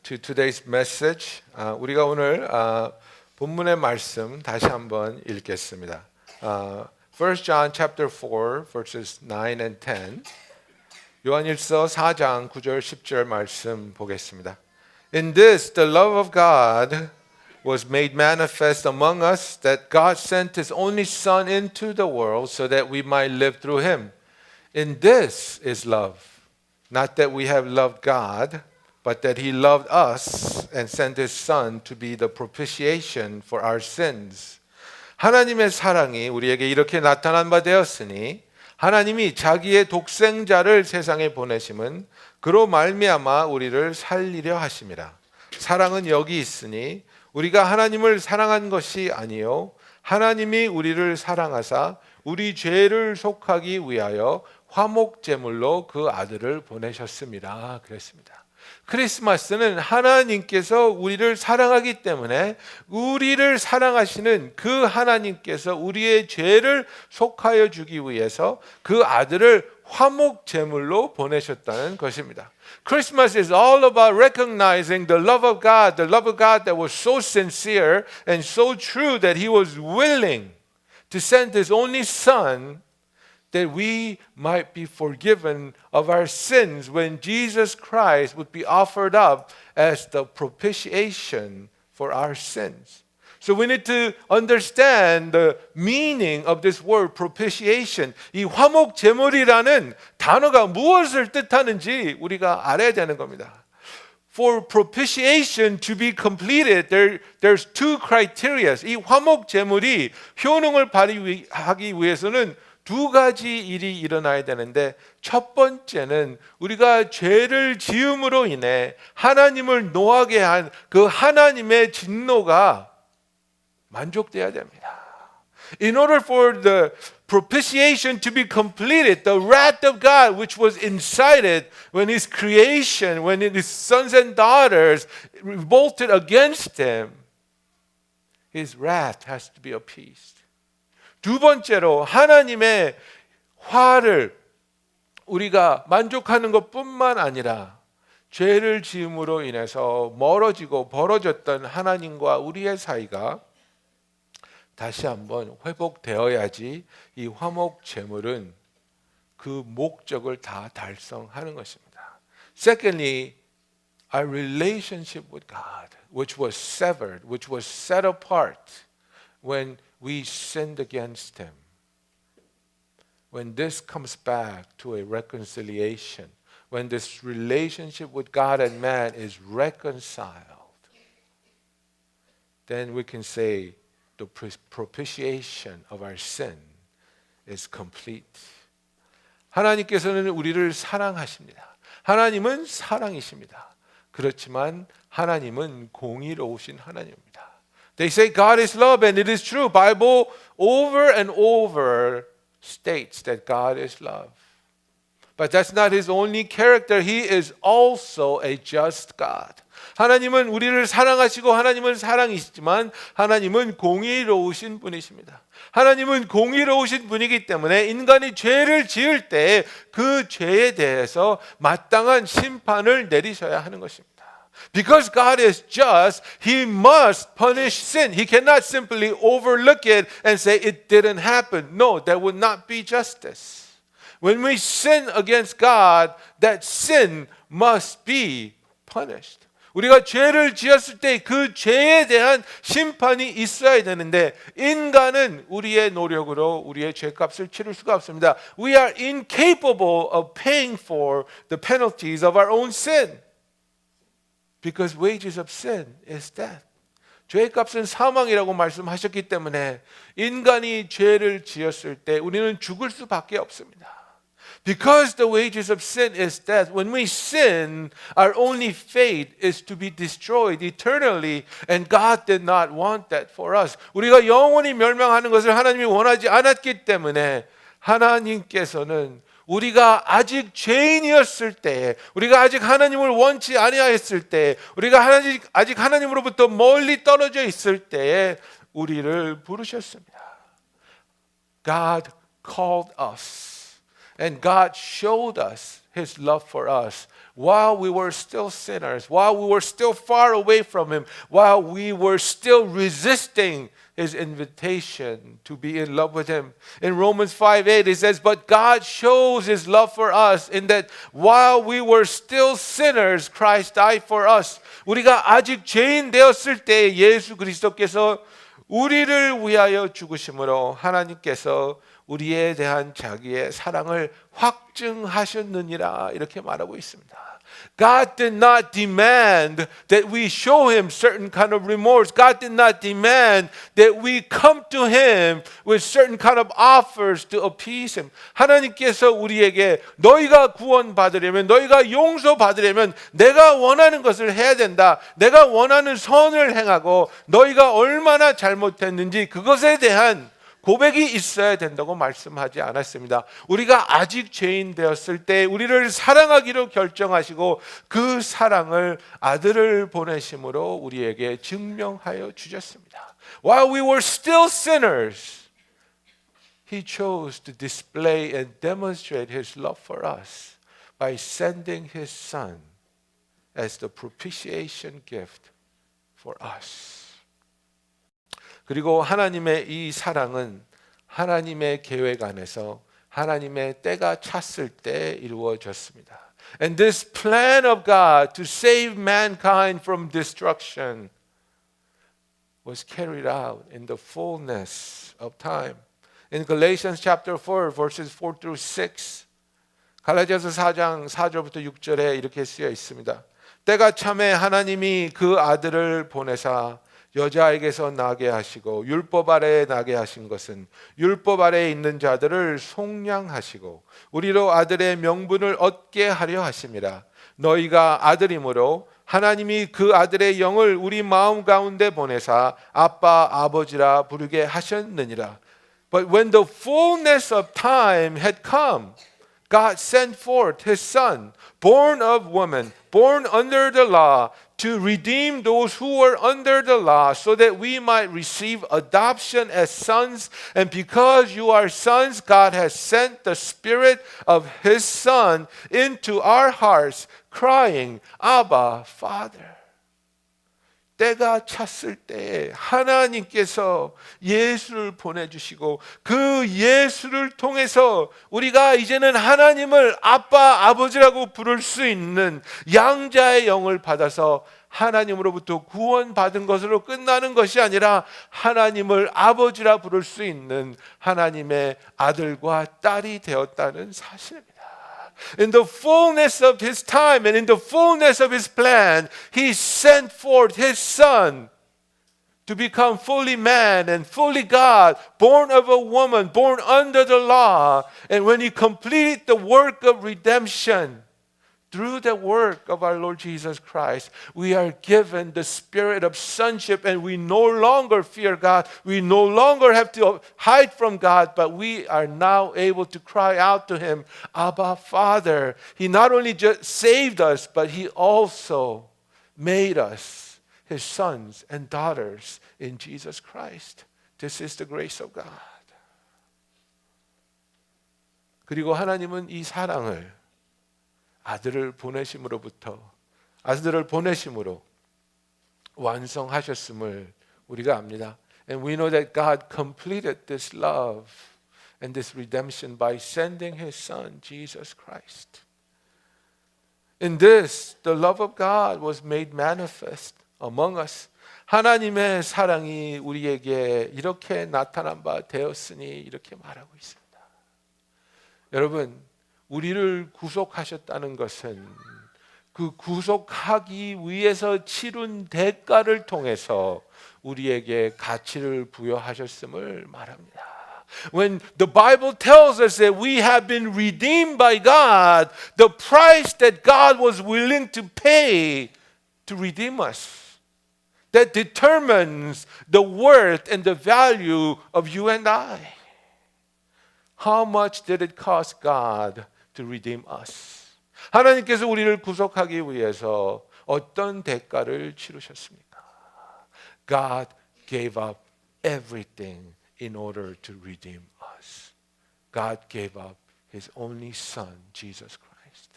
to today's message. 우리가 오늘 본문의 말씀 다시 한번 읽겠습니다. 1 John chapter 4 verses 9 and 10. 요한일서 4장 9절 10절 말씀 보겠습니다. In this the love of God was made manifest among us, that God sent his only Son into the world so that we might live through him. In this is love, not that we have loved God, but that he loved us and sent his Son to be the propitiation for our sins. 하나님의 사랑이 우리에게 이렇게 나타난 바 되었으니 하나님이 자기의 독생자를 세상에 보내심은 그로 말미암아 우리를 살리려 하심이라. 사랑은 여기 있으니 우리가 하나님을 사랑한 것이 아니요 하나님이 우리를 사랑하사 우리 죄를 속하기 위하여 화목 제물로 그 아들을 보내셨습니다. 그랬습니다. 크리스마스는 하나님께서 우리를 사랑하기 때문에 우리를 사랑하시는 그 하나님께서 우리의 죄를 속하여 주기 위해서 그 아들을 화목 제물로 보내셨다는 것입니다. Christmas is all about recognizing the love of God that was so sincere and so true that he was willing to send his only Son that we might be forgiven of our sins when Jesus Christ would be offered up as the propitiation for our sins. So we need to understand the meaning of this word propitiation. 이 화목 제물이라는 단어가 무엇을 뜻하는지 우리가 알아야 되는 겁니다. For propitiation to be completed, there's two criteria. 이 화목 제물이 효능을 발휘하기 위해서는 두 가지 일이 일어나야 되는데 첫 번째는 우리가 죄를 지음으로 인해 하나님을 노하게 한 그 하나님의 진노가 만족돼야 됩니다. In order for the propitiation to be completed, the wrath of God which was incited when his creation, when his sons and daughters revolted against him, his wrath has to be appeased. 두 번째로 하나님의 화를 우리가 만족하는 것뿐만 아니라 죄를 지음으로 인해서 멀어지고 벌어졌던 하나님과 우리의 사이가 다시 한번 회복되어야지 이 화목 제물은 그 목적을 다 달성하는 것입니다. Secondly, our relationship with God, which was severed, which was set apart when we sinned against him. When this comes back to a reconciliation, when this relationship with God and man is reconciled, then we can say the propitiation of our sin is complete. 하나님께서는 우리를 사랑하십니다. 하나님은 사랑이십니다. 그렇지만 하나님은 공의로우신 하나님입니다. They say God is love, and it is true. Bible over and over states that God is love. But that's not his only character. He is also a just God. 하나님은 우리를 사랑하시고 하나님은 사랑이시지만 하나님은 공의로우신 분이십니다. 하나님은 공의로우신 분이기 때문에 인간이 죄를 지을 때 그 죄에 대해서 마땅한 심판을 내리셔야 하는 것입니다. Because God is just, he must punish sin. He cannot simply overlook it and say it didn't happen. No, that would not be justice. When we sin against God, that sin must be punished. 우리가 죄를 지었을 때 그 죄에 대한 심판이 있어야 되는데 인간은 우리의 노력으로 우리의 죄값을 치를 수가 없습니다. We are incapable of paying for the penalties of our own sin. Because wages of sin is death. 죄값은 사망이라고 말씀하셨기 때문에 인간이 죄를 지었을 때 우리는 죽을 수밖에 없습니다. Because the wages of sin is death, when we sin, our only fate is to be destroyed eternally, and God did not want that for us. 우리가 영원히 멸망하는 것을 하나님이 원하지 않았기 때문에 하나님께서는 우리가 아직 죄인이었을 때, 우리가 아직 하나님을 원치 아니하였을 때, 우리가 아직 하나님으로부터 멀리 떨어져 있을 때에 우리를 부르셨습니다. God called us. And God showed us His love for us while we were still sinners, while we were still far away from Him, while we were still resisting His invitation to be in love with Him. In Romans 5:8 it says, but God shows His love for us in that while we were still sinners, Christ died for us. 우리가 아직 죄인 되었을 때 예수 그리스도께서 우리를 위하여 죽으심으로 하나님께서 우리에 대한 자기의 사랑을 확증하셨느니라 이렇게 말하고 있습니다. God did not demand that we show Him certain kind of remorse. God did not demand that we come to Him with certain kind of offers to appease Him. 하나님께서 우리에게 너희가 구원받으려면, 너희가 용서받으려면 내가 원하는 것을 해야 된다. 내가 원하는 선을 행하고 너희가 얼마나 잘못했는지 그것에 대한 고백이 있어야 된다고 말씀하지 않았습니다. 우리가 아직 죄인 되었을 때 우리를 사랑하기로 결정하시고 그 사랑을 아들을 보내심으로 우리에게 증명하여 주셨습니다. While we were still sinners, He chose to display and demonstrate His love for us by sending His Son as the propitiation gift for us. 그리고 하나님의 이 사랑은 하나님의 계획 안에서 하나님의 때가 찼을 때 이루어졌습니다. And this plan of God to save mankind from destruction was carried out in the fullness of time. In Galatians chapter 4 verses 4 through 6 갈라디아서 4장 4절부터 6절에 이렇게 쓰여 있습니다. 때가 참에 하나님이 그 아들을 보내사 여자에게서 나게 하시고 율법 아래에 나게 하신 것은 율법 아래에 있는 자들을 속량하시고 우리로 아들의 명분을 얻게 하려 하심이라. 너희가 아들이므로 하나님이 그 아들의 영을 우리 마음 가운데 보내사 아빠 아버지라 부르게 하셨느니라. But when the fullness of time had come, God sent forth His Son, born of woman, born under the law, to redeem those who were under the law, so that we might receive adoption as sons. And because you are sons, God has sent the Spirit of His Son into our hearts, crying, Abba, Father. 때가 찼을 때 하나님께서 예수를 보내주시고 그 예수를 통해서 우리가 이제는 하나님을 아빠, 아버지라고 부를 수 있는 양자의 영을 받아서 하나님으로부터 구원받은 것으로 끝나는 것이 아니라 하나님을 아버지라 부를 수 있는 하나님의 아들과 딸이 되었다는 사실입니다. In the fullness of His time and in the fullness of His plan, He sent forth His Son to become fully man and fully God, born of a woman, born under the law. And when He completed the work of redemption, through the work of our Lord Jesus Christ, we are given the spirit of sonship and we no longer fear God. We no longer have to hide from God, but we are now able to cry out to Him, Abba, Father. He not only just saved us, but He also made us His sons and daughters in Jesus Christ. This is the grace of God. 그리고 하나님은 이 사랑을 아들을 보내심으로 완성하셨음을 우리가 압니다. And we know that God completed this love and this redemption by sending His Son, Jesus Christ. In this, the love of God was made manifest among us. 하나님의 사랑이 우리에게 이렇게 나타난 바 되었으니 이렇게 말하고 있습니다. 여러분, 우리를 구속하셨다는 것은 그 구속하기 위해서 치른 대가를 통해서 우리에게 가치를 부여하셨음을 말합니다. When the Bible tells us that we have been redeemed by God, the price that God was willing to pay to redeem us, that determines the worth and the value of you and I. How much did it cost God to redeem us? 하나님께서 우리를 구속하기 위해서 어떤 대가를 치르셨습니까? God gave up everything in order to redeem us. God gave up His only Son, Jesus Christ.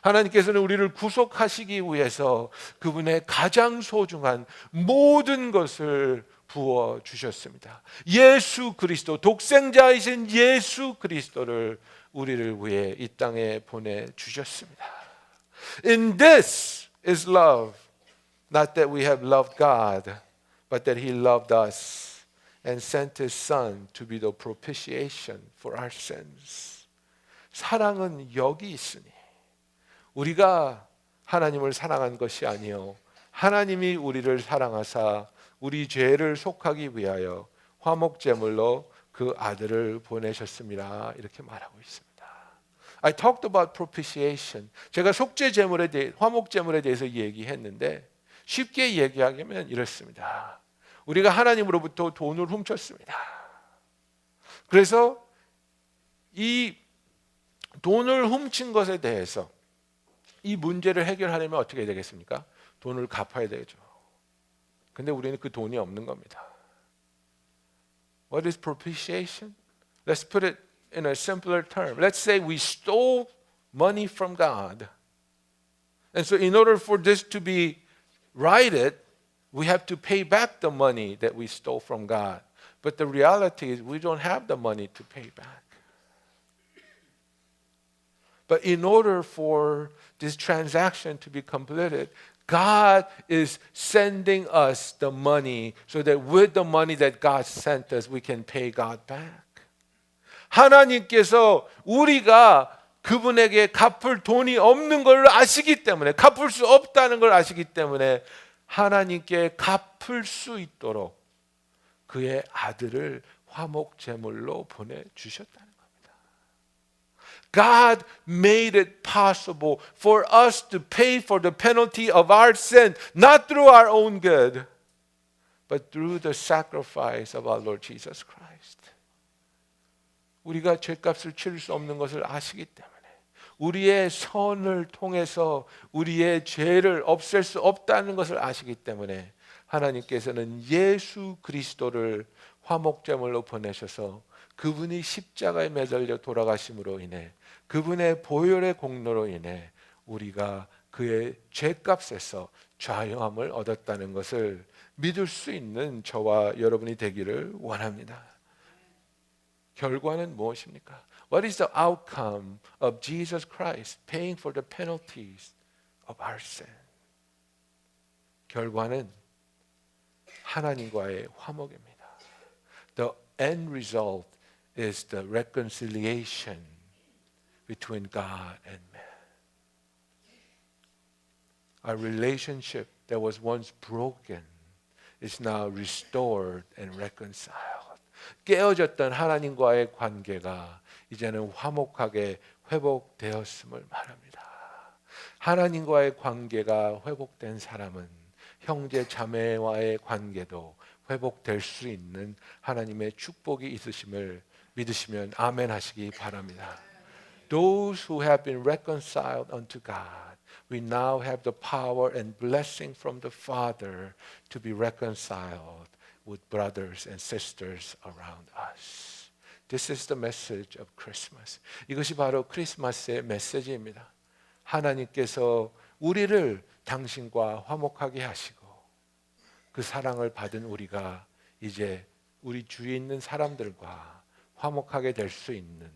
하나님께서는 우리를 구속하시기 위해서 그분의 가장 소중한 모든 것을 부어 주셨습니다. 예수 그리스도, 독생자이신 예수 그리스도를 우리를 위해 이 땅에 보내 주셨습니다. In this is love, not that we have loved God, but that He loved us and sent His Son to be the propitiation for our sins. 사랑은 여기 있으니 우리가 하나님을 사랑한 것이 아니요 하나님이 우리를 사랑하사 우리 죄를 속하기 위하여 화목제물로 그 아들을 보내셨습니다. 이렇게 말하고 있습니다. I talked about propitiation. 제가 속죄 제물에 대해 화목 제물에 대해서 얘기했는데 쉽게 얘기하면 이렇습니다. 우리가 하나님으로부터 돈을 훔쳤습니다. 그래서 이 돈을 훔친 것에 대해서 이 문제를 해결하려면 어떻게 되겠습니까? 돈을 갚아야 되죠. 근데 우리는 그 돈이 없는 겁니다. What is propitiation? Let's put it in a simpler term. Let's say we stole money from God. And so in order for this to be righted, we have to pay back the money that we stole from God. But the reality is we don't have the money to pay back. But in order for this transaction to be completed, God is sending us the money so that with the money that God sent us, we can pay God back. 하나님께서 우리가 그분에게 갚을 돈이 없는 걸 아시기 때문에, 갚을 수 없다는 걸 아시기 때문에 하나님께 갚을 수 있도록 그의 아들을 화목 제물로 보내주셨다는 겁니다. God made it possible for us to pay for the penalty of our sin, not through our own good, but through the sacrifice of our Lord Jesus Christ. 우리가 죄값을 치를 수 없는 것을 아시기 때문에 우리의 선을 통해서 우리의 죄를 없앨 수 없다는 것을 아시기 때문에 하나님께서는 예수 그리스도를 화목제물로 보내셔서 그분이 십자가에 매달려 돌아가심으로 인해 그분의 보혈의 공로로 인해 우리가 그의 죄값에서 자유함을 얻었다는 것을 믿을 수 있는 저와 여러분이 되기를 원합니다. 결과는 무엇입니까? What is the outcome of Jesus Christ paying for the penalties of our sin? 결과는 하나님과의 화목입니다. The end result is the reconciliation between God and man. Our relationship that was once broken is now restored and reconciled. 깨어졌던 하나님과의 관계가 이제는 화목하게 회복되었음을 말합니다. 하나님과의 관계가 회복된 사람은 형제 자매와의 관계도 회복될 수 있는 하나님의 축복이 있으심을 믿으시면 아멘 하시기 바랍니다. Those who have been reconciled unto God, we now have the power and blessing from the Father to be reconciled with brothers and sisters around us. This is the message of Christmas. 이것이 바로 크리스마스의 메시지입니다. 하나님께서 우리를 당신과 화목하게 하시고 그 사랑을 받은 우리가 이제 우리 주위에 있는 사람들과 화목하게 될 수 있는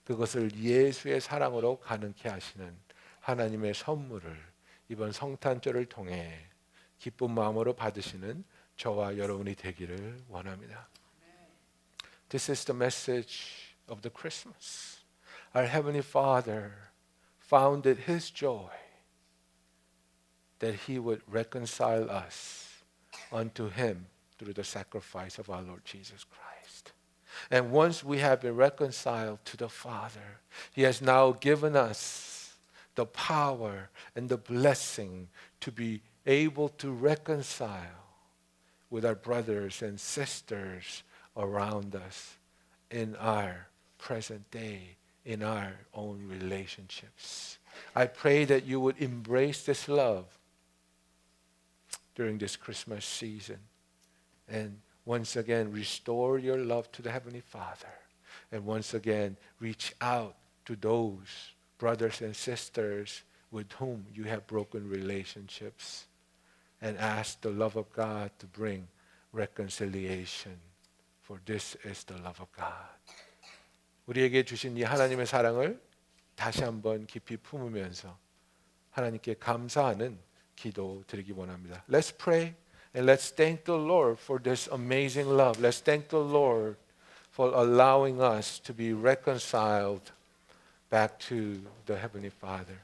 그것을 예수의 사랑으로 가능케 하시는 하나님의 선물을 이번 성탄절을 통해 기쁜 마음으로 받으시는 저와 여러분이 되기를 원합니다. This is the message of the Christmas. Our Heavenly Father founded His joy that He would reconcile us unto Him through the sacrifice of our Lord Jesus Christ. And once we have been reconciled to the Father, He has now given us the power and the blessing to be able to reconcile with our brothers and sisters around us in our present day, in our own relationships. I pray that you would embrace this love during this Christmas season and once again restore your love to the Heavenly Father and once again reach out to those brothers and sisters with whom you have broken relationships and ask the love of God to bring reconciliation. For this is the love of God. 우리에게 주신 이 하나님의 사랑을 다시 한번 깊이 품으면서 하나님께 감사하는 기도 드리기 원합니다. Let's pray and let's thank the Lord for this amazing love. Let's thank the Lord for allowing us to be reconciled back to the Heavenly Father.